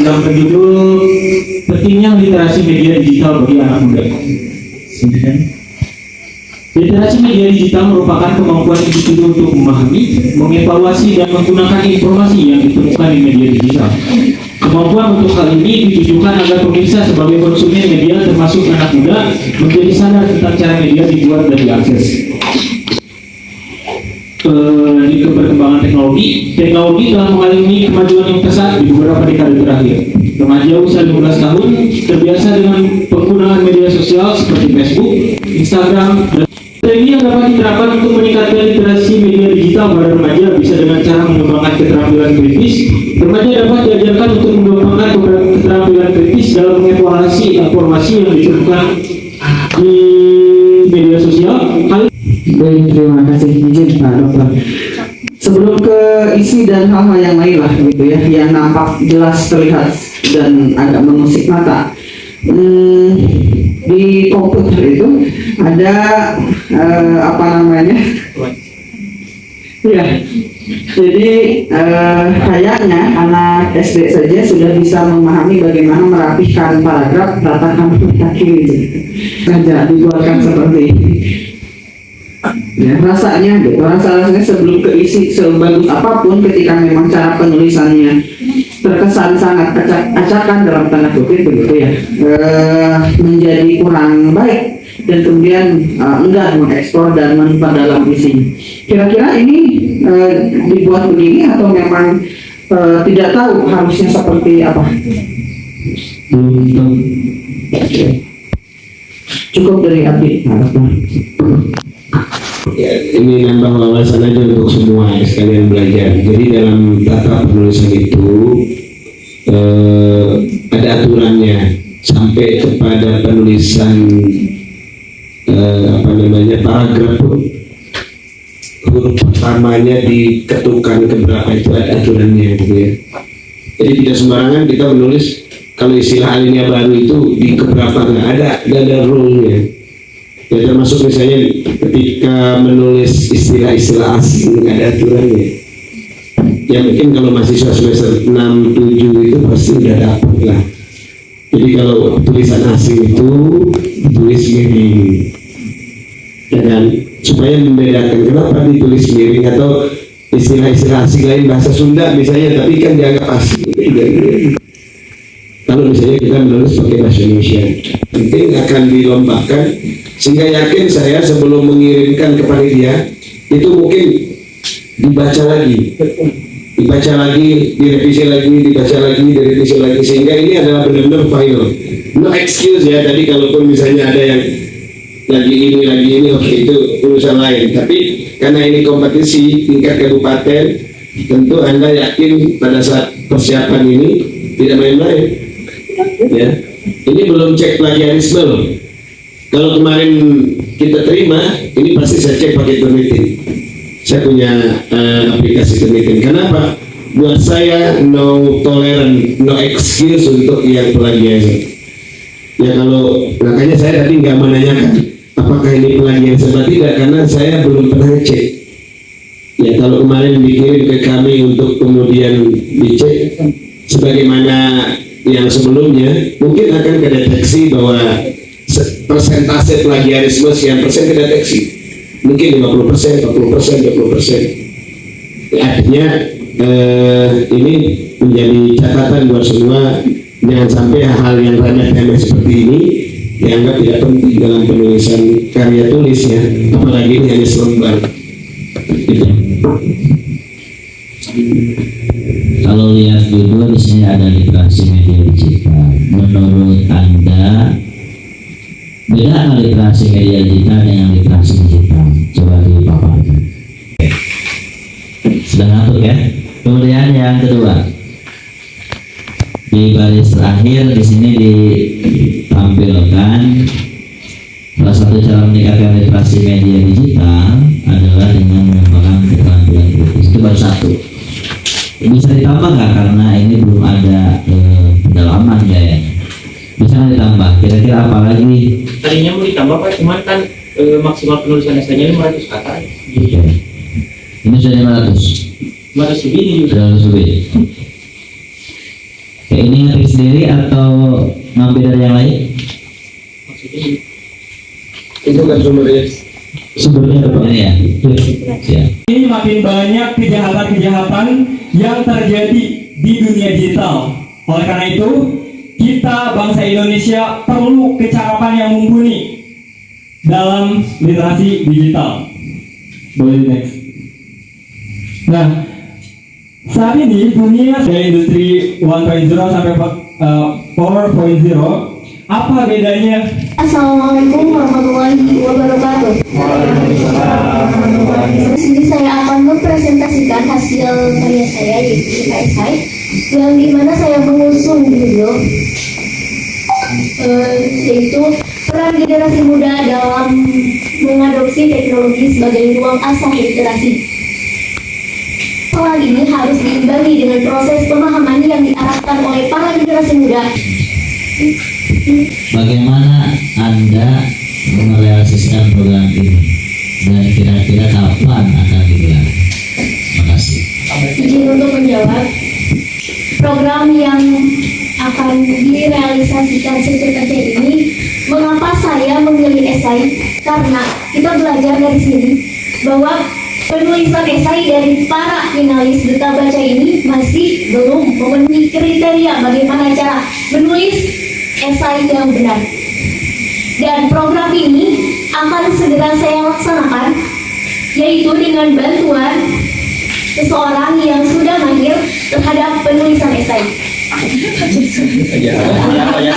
yang berjudul Pentingnya Literasi Media Digital bagi Anak Muda. Literasi media digital merupakan kemampuan individu untuk memahami, mengevaluasi, dan menggunakan informasi yang ditemukan di media digital. Kemampuan untuk hal ini ditujukan agar pemirsa sebagai konsumen media termasuk anak muda menjadi sadar tentang cara media dibuat dan diakses. Di perkembangan teknologi telah mengalami kemajuan yang pesat di beberapa dekade terakhir. Remaja usia 15 tahun terbiasa dengan penggunaan media sosial seperti Facebook, Instagram, dan strategi yang dapat diterapkan untuk meningkatkan literasi media digital pada remaja bisa dengan cara mengembangkan keterampilan kritis. Remaja dapat diajarkan untuk mengembangkan keterampilan kritis dalam mengevaluasi informasi yang ditemukan di media sosial. Baik, terima kasih izin Pak Dokter. Sebelum ke isi dan hal-hal yang lain lah gitu ya, yang nampak jelas terlihat dan agak mengusik mata. Di komputer itu ada apa namanya? Ya, jadi kayaknya anak SD saja sudah bisa memahami bagaimana merapihkan paragraf ratakan kaki gitu. Saja dibuatkan seperti ini. Ya, rasanya sebelum keisi sebagus apapun, ketika memang cara penulisannya terkesan sangat acak-acakan dalam tanda kutip begitu ya, menjadi kurang baik dan kemudian enggan mengekspor dan memperdalam isinya. Kira-kira ini dibuat begini atau memang tidak tahu harusnya seperti apa? Cukup dari Abdi. Ya, ini nambah wawasan aja untuk semua sekalian belajar. Jadi dalam tata penulisan itu ada aturannya sampai kepada penulisan paragraf huruf pertamanya diketukan ke berapa itu ada aturannya gitu ya. Jadi tidak sembarangan kita menulis. Kalau istilah alinea baru itu di keberapa nggak ada rule-nya. Ya, termasuk misalnya ketika menulis istilah-istilah asing ada aturannya. Ya mungkin kalau mahasiswa semester 6, 7 itu pasti udah dapat lah. Jadi kalau tulisan asing itu ditulis miring, ya kan? Supaya membedakan kenapa ditulis miring atau istilah-istilah asing lain bahasa Sunda misalnya, tapi kan dianggap asing. Kalau misalnya kita menulis pakai bahasa Indonesia, mungkin akan dilombakan. Sehingga yakin saya sebelum mengirimkan kepada dia itu mungkin dibaca lagi, direvisi lagi, direvisi lagi, sehingga ini adalah benar-benar final. No excuse ya. Tadi kalaupun misalnya ada yang lagi ini, oke, itu urusan lain. Tapi karena ini kompetisi tingkat kabupaten, tentu Anda yakin pada saat persiapan ini tidak main-main. Ya, ini belum cek plagiarisme loh. Kalau kemarin kita terima, ini pasti saya cek pakai Turnitin. Saya punya aplikasi Turnitin. Kenapa? Buat saya no tolerant, no excuse untuk yang plagiarisme. Ya kalau makanya saya tadi nggak menanyakan apakah ini plagiarisme atau tidak, karena saya belum pernah cek. Ya kalau kemarin dikirim ke kami untuk kemudian dicek, sebagaimana yang sebelumnya, mungkin akan kedeteksi bahwa persentase plagiarisme sekian persen kedeteksi, mungkin 50%, 40%, 20%. Artinya ini menjadi catatan buat semua, jangan sampai hal yang remeh-temeh seperti ini dianggap tidak penting dalam penulisan karya tulis ya, apalagi ini hanya selembar. Gitu. Kalau lihat judul di sini ada literasi media digital. Menurut Anda beda nggak literasi media digital dengan literasi digital? Coba dipaparkan. Sudah ngantuk ya? Kemudian yang kedua, di baris terakhir di sini ditampilkan salah satu cara meningkatkan literasi media digital adalah dengan mengembangkan keterampilan kritis. Itu baru satu. Bisa ditambah nggak, karena ini belum ada pendalaman kayaknya. Bisa ditambah, kira-kira apa lagi? Tadinya mau ditambah Pak, cuman kan maksimal penulisan esainya 500 kata. Iya. Ini sudah 500 500 lebih. Sudah lebih. Oke, ini sendiri atau ngambil dari yang lain? Itu kan sumbernya. Sumbernya ada Pak. Ini ya. Ya. Ini makin banyak kejahatan-kejahatan yang terjadi di dunia digital. Oleh karena itu, kita bangsa Indonesia perlu kecakapan yang mumpuni dalam literasi digital. Boleh next. Nah, saat ini dunia dari industri 1.0 sampai 4.0, apa bedanya? Assalamualaikum warahmatullahi wabarakatuh. Di sini saya akan mempresentasikan hasil karya saya yaitu esai yang dimana saya mengusung judul yaitu peran generasi muda dalam mengadopsi teknologi sebagai ruang asah literasi. Soal ini harus diimbangi dengan proses pemahaman yang diarahkan oleh para generasi muda. Bagaimana Anda merealisasikan program ini dan kira-kira kapan akan digelar? Terima kasih. Izin untuk menjawab, program yang akan direalisasikan secepatnya ini, mengapa saya memilih esai? Karena kita belajar dari sini bahwa penulisan esai dari para finalis Duta Baca ini masih belum memenuhi kriteria bagaimana cara menulis esai yang benar. Dan program ini akan segera saya laksanakan, yaitu dengan bantuan seseorang yang sudah mahir terhadap penulisan esai.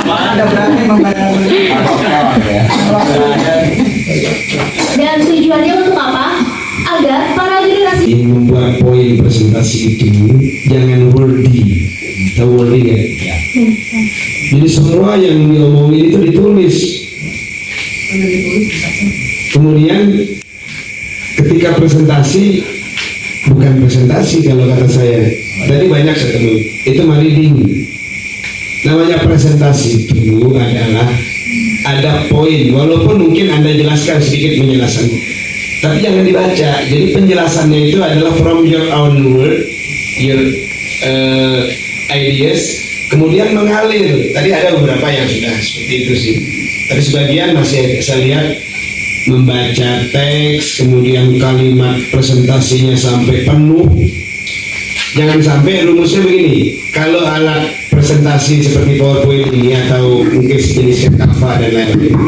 Anda berani Dan tujuannya untuk apa? Agar para generasi Ini membuat poin presentasi itu jangan wordy, tahu wordy kan? Jadi semua yang diomongin itu ditulis. Kemudian ketika presentasi, bukan presentasi kalau kata saya. Tadi banyak saya temui, itu reading. Namanya presentasi itu adalah ada poin, walaupun mungkin Anda jelaskan sedikit penjelasan, tapi jangan dibaca. Jadi penjelasannya itu adalah from your own word, your ideas, kemudian mengalir. Tadi ada beberapa yang sudah seperti itu sih, tapi sebagian masih saya lihat membaca teks, kemudian kalimat presentasinya sampai penuh. Jangan sampai rumusnya begini, kalau alat presentasi seperti PowerPoint ini atau mungkin sejenisnya Canva dan lain-lain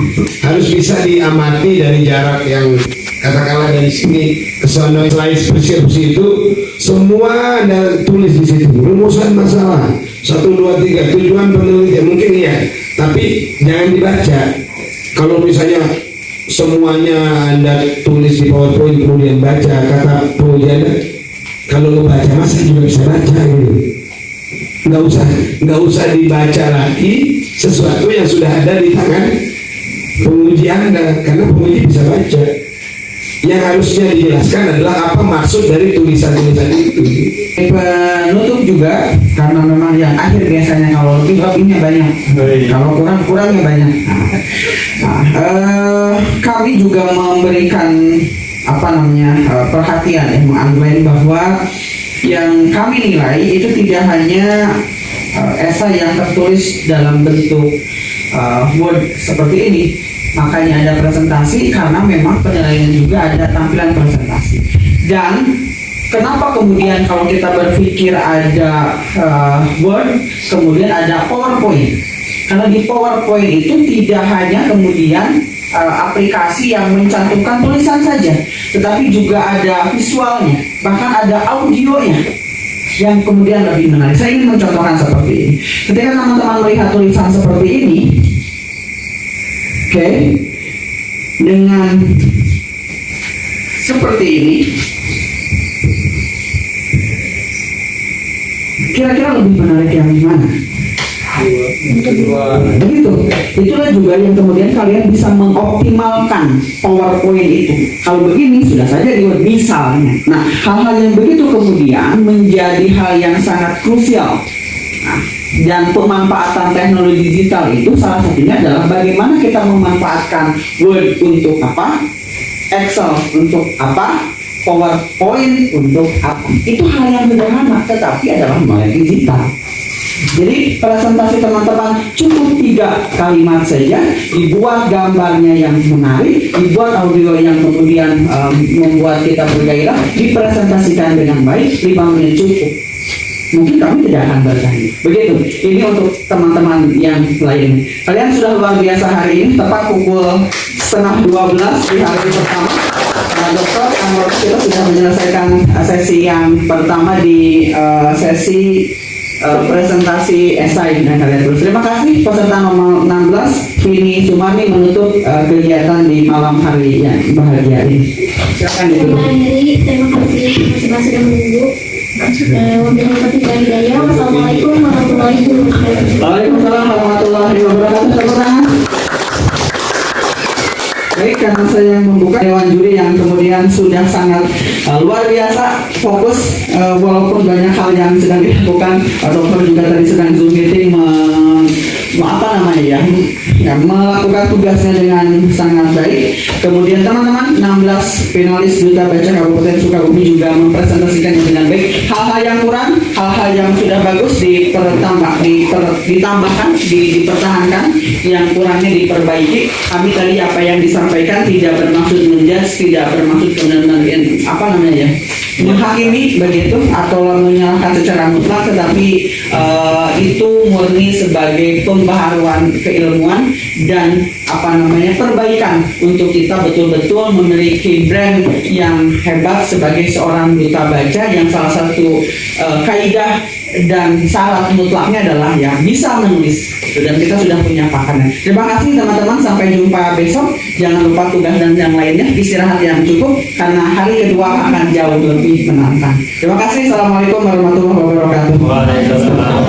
harus bisa diamati dari jarak yang katakanlah dari sini ke sana. Slide persepsi itu semua Anda tulis di situ, rumusan masalah 1, 2, 3, tujuan penelitian mungkin iya, tapi jangan dibaca. Kalau misalnya semuanya Anda tulis di PowerPoint kemudian baca kata pengujian, kalau lo baca masa juga bisa baca gitu. Nggak usah dibaca lagi sesuatu yang sudah ada di tangan penguji Anda, karena penguji bisa baca. Yang harusnya dijelaskan adalah apa maksud dari tulisan-tulisan itu. Penutup juga, karena memang yang akhir biasanya kalau lebihnya banyak, kalau kurangnya banyak. Kami juga memberikan perhatian yang mengunderline bahwa yang kami nilai itu tidak hanya esai yang tertulis dalam bentuk word seperti ini. Makanya ada presentasi, karena memang penilaian juga ada tampilan presentasi. Dan kenapa kemudian kalau kita berpikir ada Word, kemudian ada PowerPoint? Karena di PowerPoint itu tidak hanya kemudian aplikasi yang mencantumkan tulisan saja, tetapi juga ada visualnya, bahkan ada audionya yang kemudian lebih menarik. Saya ingin mencontohkan seperti ini. Ketika teman-teman melihat tulisan seperti ini, oke, dengan seperti ini, kira-kira lebih menarik yang mana? Begitu. Itulah juga yang kemudian kalian bisa mengoptimalkan PowerPoint itu. Kalau begini sudah saja dibuat misalnya. Nah, hal-hal yang begitu kemudian menjadi hal yang sangat krusial. Nah, dan pemanfaatan teknologi digital itu salah satunya adalah bagaimana kita memanfaatkan Word untuk apa, Excel untuk apa, PowerPoint untuk apa. Itu hal yang sederhana, tetapi adalah melek digital. Jadi presentasi teman-teman cukup 3 kalimat saja, dibuat gambarnya yang menarik, dibuat audio yang kemudian membuat kita bergairah, dipresentasikan dengan baik, 5 menit cukup. Mungkin kami tidak akan bertanya. Begitu. Ini untuk teman-teman yang lain. Kalian sudah luar biasa hari ini. Tepat pukul 11:30 di hari pertama. Dokter, kita sudah menyelesaikan sesi yang pertama di sesi presentasi esai dan kalian terus. Terima kasih peserta nomor 16 Vini Sumarni menutup kegiatan di malam hari yang bahagia ini. Silakan Saya ditutup. mengakhiri, terima kasih sudah menunggu. Wabillahi hidayah. Wassalamualaikum warahmatullahi wabarakatuh. Waalaikumsalam warahmatullahi wabarakatuh. Tepuk tangan. Baik, karena saya membuka dewan juri yang kemudian sudah sangat luar biasa fokus, walaupun banyak hal yang sedang dilakukan. Dokter juga tadi sedang Zoom meeting melakukan tugasnya dengan sangat baik. Kemudian teman-teman 16 finalis Duta Baca Kabupaten Sukabumi juga mempresentasikannya dengan baik. Hal-hal yang kurang, hal-hal yang sudah bagus ditambahkan, dipertahankan, yang kurangnya diperbaiki. Kami tadi apa yang disampaikan tidak bermaksud menjudge, tidak bermaksud menghakimi begitu atau menyalahkan secara mutlak, tetapi itu murni sebagai pembaharuan keilmuan dan perbaikan untuk kita betul-betul memiliki brand yang hebat sebagai seorang duta baca, yang salah satu kaidah dan syarat mutlaknya adalah yang bisa menulis, dan kita sudah punya pakarnya. Terima kasih teman-teman, sampai jumpa besok. Jangan lupa tugas dan yang lainnya, istirahat yang cukup karena hari kedua akan jauh lebih menantang. Terima kasih. Assalamualaikum warahmatullahi wabarakatuh.